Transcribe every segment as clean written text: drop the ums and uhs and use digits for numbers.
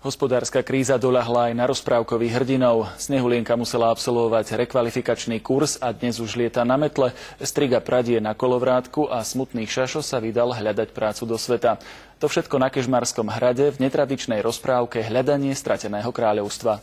Hospodárska kríza doľahla aj na rozprávkových hrdinov. Snehulienka musela absolvovať rekvalifikačný kurz a dnes už lieta na metle, striga pradie na kolovrátku a smutný Šašo sa vydal hľadať prácu do sveta. To všetko na Kežmarskom hrade v netradičnej rozprávke Hľadanie strateného kráľovstva.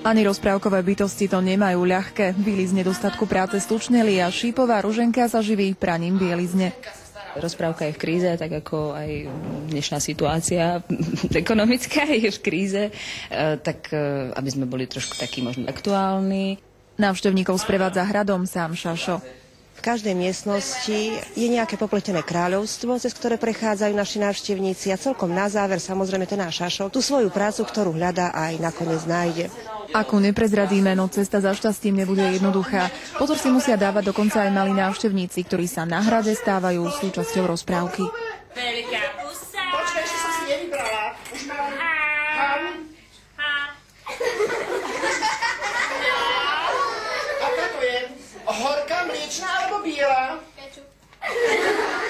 Ani rozprávkové bytosti to nemajú ľahké. Bíli z nedostatku práce stučneli a šípová Ruženka sa živí praním bielizne. Rozprávka je v kríze, tak ako aj dnešná situácia ekonomická je v kríze, tak aby sme boli trošku takí možno aktuálni. Návštevníkov sprevádza hradom sám Šašo. V každej miestnosti je nejaké popletené kráľovstvo, cez ktoré prechádzajú naši návštevníci a celkom na záver samozrejme ten náš Šašo tú svoju prácu, ktorú hľadá, aj nakoniec nájde. Ako neprezradíme, no cesta za šťastím nebude jednoduchá. Pozor si musia dávať dokonca aj malí návštevníci, ktorí sa na hrade stávajú súčasťou rozprávky. Veľká pusa. Počkaj, ešte som si nevybrala. Už mám ham. Aká to je? Horká, mliečná alebo biela?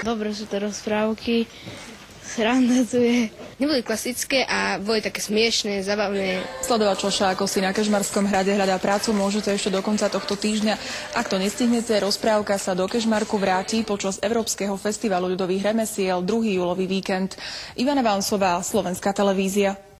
Dobre sú to rozprávky. Sranda tu je. Neboli klasické a boli také smiešné, zabavné. Sledovať Šaša, ako si na Kežmarskom hrade hľadá prácu, môžete ešte do konca tohto týždňa. Ak to nestihnete, rozprávka sa do Kežmarku vráti počas Európskeho festivalu ľudových remesiel 2. júlový víkend. Ivana Vánsová, Slovenská televízia.